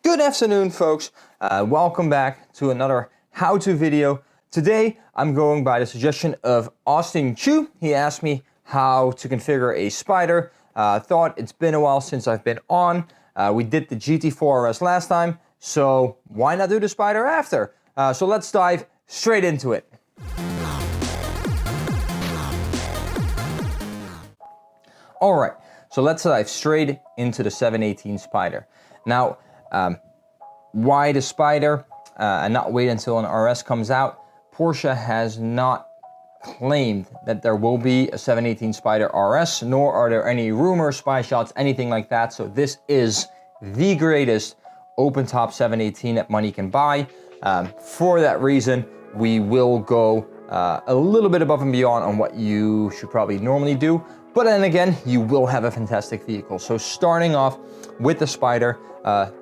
Good afternoon, folks. Welcome back to another how-to video. Today, I'm going by the suggestion of Austin Chu. He asked me how to configure a Spyder. Thought it's been a while since I've been on. We did the GT4 RS last time, so why not do the Spyder after? So let's dive straight into it. All right, so let's dive straight into the 718 Spyder. Now, why the Spyder and not wait until an RS comes out? Porsche has not claimed that there will be a 718 Spyder RS, nor are there any rumors, spy shots, anything like that. So this is the greatest open top 718 that money can buy. For that reason, we will go a little bit above and beyond on what you should probably normally do. But then again, you will have a fantastic vehicle. So starting off with the Spyder,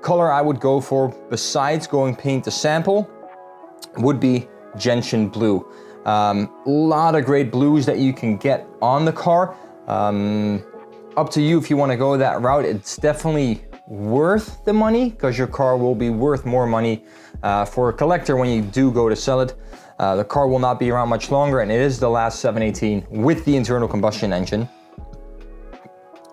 color I would go for, besides going paint to sample, would be gentian blue. A lot of great blues that you can get on the car. Up to you if you want to go that route. It's definitely worth the money because your car will be worth more money for a collector when you do go to sell it. The car will not be around much longer, and it is the last 718 with the internal combustion engine.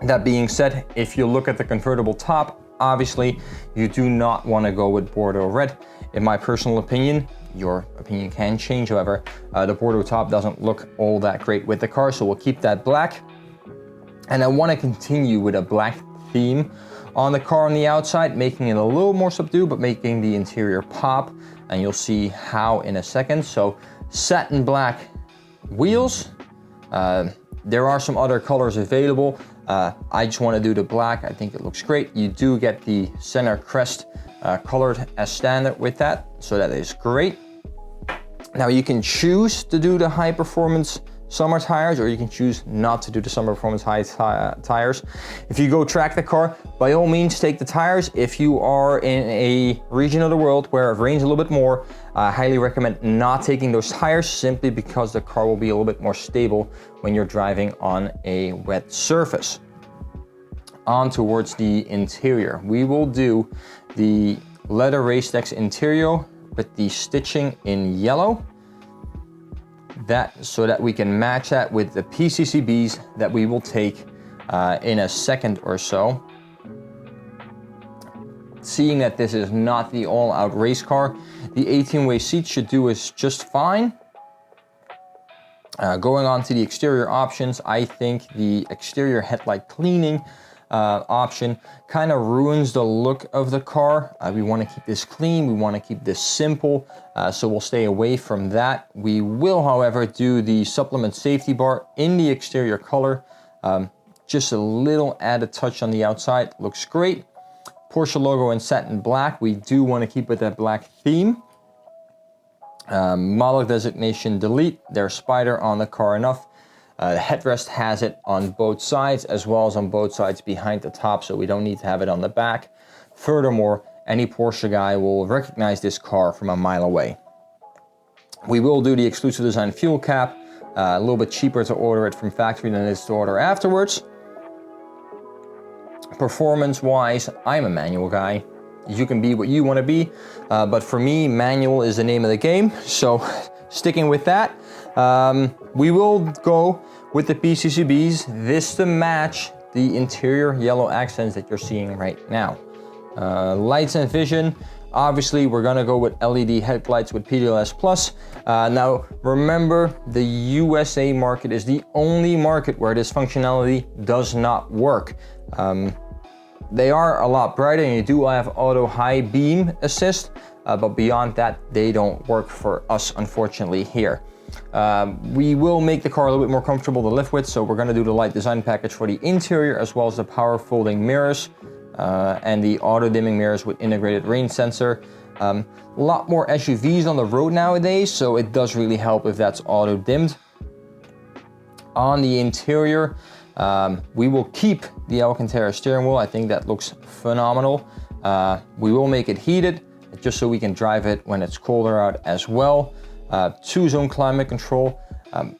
That being said, if you look at the convertible top, obviously you do not want to go with Bordeaux red. In my personal opinion, your opinion can change, however, the Bordeaux top doesn't look all that great with the car, so we'll keep that black. And I want to continue with a black theme on the car on the outside, making it a little more subdued, but making the interior pop, and you'll see how in a second. So satin black wheels. There are some other colors available. I just want to do the black. I think it looks great. You do get the center crest colored as standard with that, so that is great. Now you can choose to do the high performance summer tires, or you can choose not to do the summer performance high tires. If you go track the car, by all means take the tires. If you are in a region of the world where it rains a little bit more, I highly recommend not taking those tires, simply because the car will be a little bit more stable when you're driving on a wet surface. On towards the interior, we will do the leather race decks interior with the stitching in yellow. That so that we can match that with the PCCBs that we will take in a second or so. Seeing that this is not the all-out race car, the 18-way seat should do us just fine. Going on to the exterior options, I think the exterior headlight cleaning option kind of ruins the look of the car. We want to keep this clean, we want to keep this simple, so we'll stay away from that. We will, however, do the supplement safety bar in the exterior color. Just a little added touch on the outside, looks great. Porsche logo in satin black, we do want to keep with that black theme. Model designation delete, there's Spyder on the car enough. The headrest has it on both sides, as well as on both sides behind the top, so we don't need to have it on the back. Furthermore, any Porsche guy will recognize this car from a mile away. We will do the exclusive design fuel cap, a little bit cheaper to order it from factory than it is to order afterwards. Performance-wise, I'm a manual guy. You can be what you want to be, but for me, manual is the name of the game, so sticking with that. We will go with the PCCBs, this to match the interior yellow accents that you're seeing right now. Lights and vision, obviously we're gonna go with LED headlights with PDLS Plus. Now remember, the USA market is the only market where this functionality does not work. They are a lot brighter, and you do have auto high beam assist, but beyond that, they don't work for us, unfortunately, here. We will make the car a little bit more comfortable to live with, so we're going to do the light design package for the interior, as well as the power folding mirrors and the auto dimming mirrors with integrated rain sensor. A lot more SUVs on the road nowadays, so it does really help if that's auto dimmed. On the interior, we will keep the Alcantara steering wheel. I think that looks phenomenal. We will make it heated, just so we can drive it when it's colder out as well. 2-zone climate control.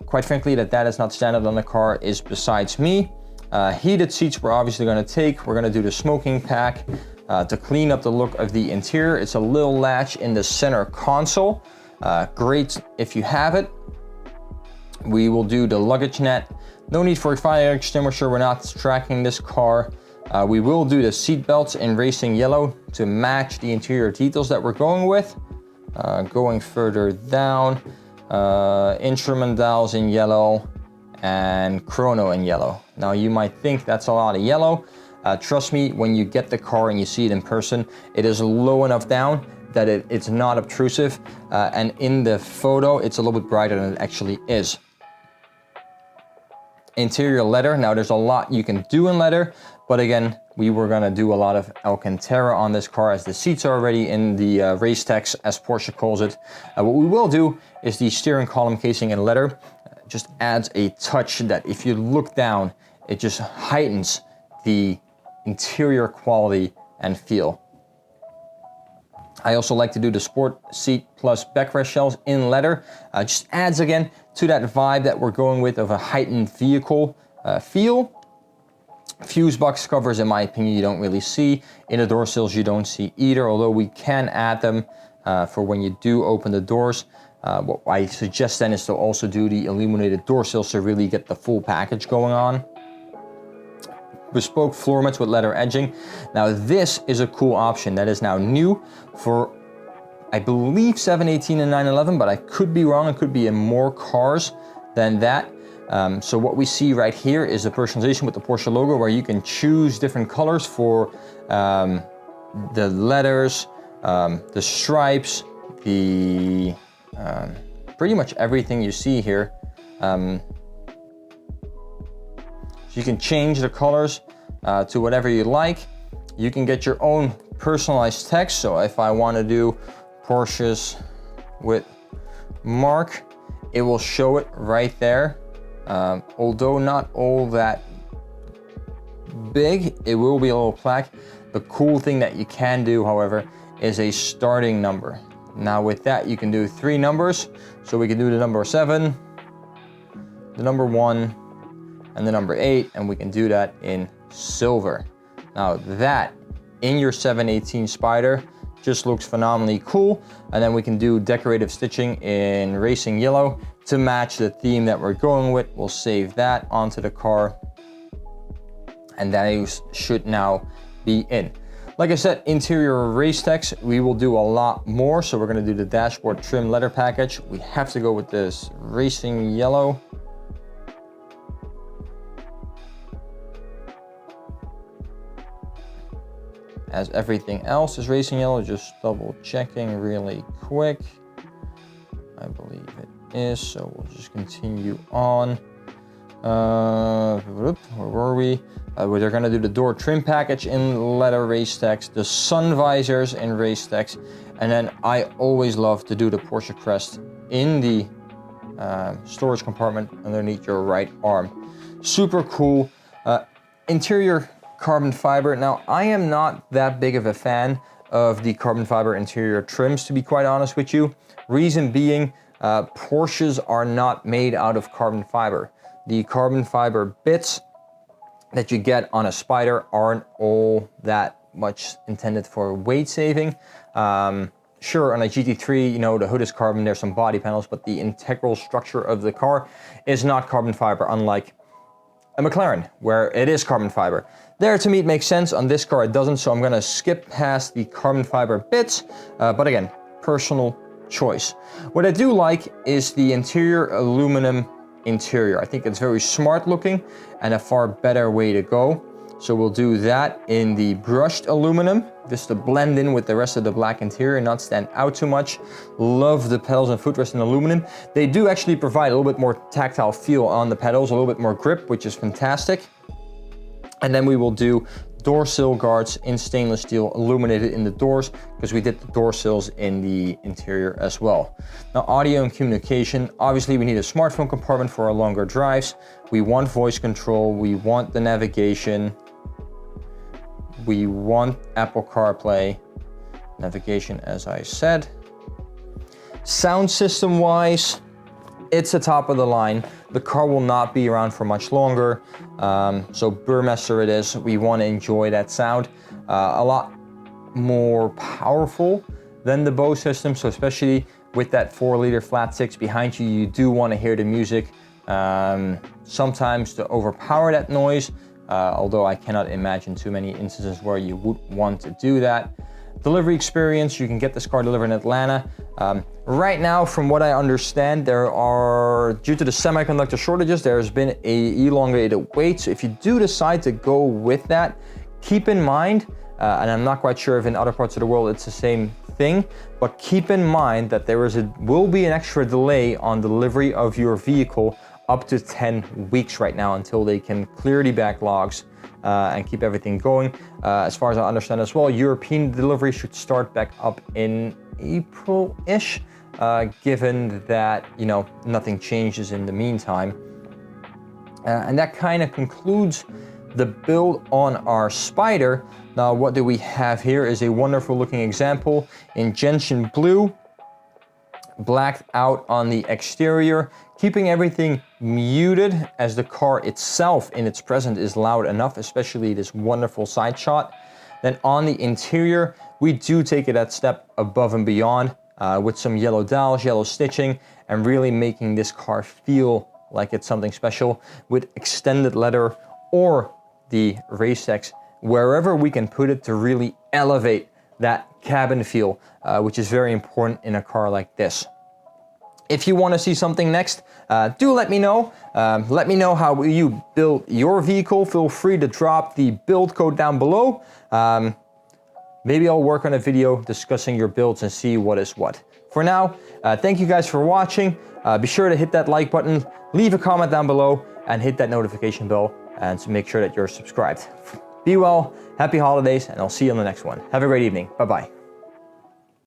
Quite frankly, that is not standard on the car is besides me. Heated seats we're obviously going to take. We're going to do the smoking pack. to clean up the look of the interior. It's a little latch in the center console. Great if you have it. We will do the luggage net. No need for a fire extinguisher. We're not tracking this car. We will do the seat belts in racing yellow to match the interior details that we're going with. Going further down, instrument dials in yellow and chrono in yellow. Now you might think that's a lot of yellow. Trust me, when you get the car and you see it in person, it is low enough down that it's not obtrusive. And in the photo, it's a little bit brighter than it actually is. Interior leather. Now there's a lot you can do in leather, but again, we were gonna do a lot of Alcantara on this car as the seats are already in the race text, as Porsche calls it. What we will do is the steering column casing in leather just adds a touch that if you look down, it just heightens the interior quality and feel. I also like to do the sport seat plus backrest shells in leather. Just adds again to that vibe that we're going with of a heightened vehicle feel. Fuse box covers, in my opinion, you don't really see. In the door sills, you don't see either, although we can add them for when you do open the doors. What I suggest then is to also do the illuminated door sills to really get the full package going on. Bespoke floor mats with leather edging. Now this is a cool option that is now new for, I believe, 718 and 911, but I could be wrong. It could be in more cars than that. So what we see right here is a personalization with the Porsche logo where you can choose different colors for the letters, the stripes, the pretty much everything you see here. So you can change the colors to whatever you like. You can get your own personalized text. So if I want to do Porsches with Mark, it will show it right there. Although not all that big, it will be a little plaque. The cool thing that you can do, however, is a starting number. Now with that, you can do 3 numbers. So we can do the number 7, the number 1, and the number 8, and we can do that in silver. Now that in your 718 Spyder just looks phenomenally cool. And then we can do decorative stitching in racing yellow to match the theme that we're going with. We'll save that onto the car, and that should now be in. Like I said, interior race text, we will do a lot more. So we're gonna do the dashboard trim leather package. We have to go with this racing yellow. As everything else is racing yellow, just double checking really quick. I believe it is, so we'll just continue on. Where were we? We're gonna do the door trim package in leather race text, the sun visors in race text, and then I always love to do the Porsche crest in the storage compartment underneath your right arm. Super cool. Interior carbon fiber. Now, I am not that big of a fan of the carbon fiber interior trims, to be quite honest with you. Reason being, Porsches are not made out of carbon fiber. The carbon fiber bits that you get on a Spyder aren't all that much intended for weight saving. Sure, on a GT3, you know, the hood is carbon, there's some body panels, but the integral structure of the car is not carbon fiber, unlike a McLaren, where it is carbon fiber. There, to me, it makes sense. On this car, it doesn't, so I'm gonna skip past the carbon fiber bits, but again, personal choice. What I do like is the interior aluminum interior. I think it's very smart looking and a far better way to go. So we'll do that in the brushed aluminum, just to blend in with the rest of the black interior, not stand out too much. Love the pedals and footrest in aluminum. They do actually provide a little bit more tactile feel on the pedals, a little bit more grip, which is fantastic. And then we will do door sill guards in stainless steel, illuminated in the doors, because we did the door sills in the interior as well. Now, audio and communication. Obviously, we need a smartphone compartment for our longer drives. We want voice control. We want the navigation. We want Apple CarPlay, navigation, as I said. Sound system wise, it's the top of the line. The car will not be around for much longer. So Burmester it is. We want to enjoy that sound. A lot more powerful than the Bose system. So especially with that 4-liter flat six behind you, you do want to hear the music sometimes to overpower that noise, although I cannot imagine too many instances where you would want to do that. Delivery experience, you can get this car delivered in Atlanta. Right now, from what I understand, due to the semiconductor shortages, there's been a elongated wait. So if you do decide to go with that, keep in mind, and I'm not quite sure if in other parts of the world it's the same thing, but keep in mind that there will be an extra delay on delivery of your vehicle up to 10 weeks right now until they can clear the backlogs and keep everything going. As far as I understand as well, European delivery should start back up in April-ish, given that, nothing changes in the meantime. And that kind of concludes the build on our Spyder. Now, what do we have here is a wonderful looking example in gentian blue, blacked out on the exterior, keeping everything muted as the car itself in its present is loud enough, especially this wonderful side shot. Then on the interior, we do take it that step above and beyond with some yellow dowels, yellow stitching, and really making this car feel like it's something special with extended leather or the Racex, wherever we can put it to really elevate that cabin feel, which is very important in a car like this. If you want to see something next, do let me know. Let me know how you built your vehicle. Feel free to drop the build code down below. Maybe I'll work on a video discussing your builds and see what is what. For now, thank you guys for watching. Be sure to hit that like button, leave a comment down below, and hit that notification bell, and to make sure that you're subscribed. Be well, happy holidays, and I'll see you on the next one. Have a great evening. Bye-bye.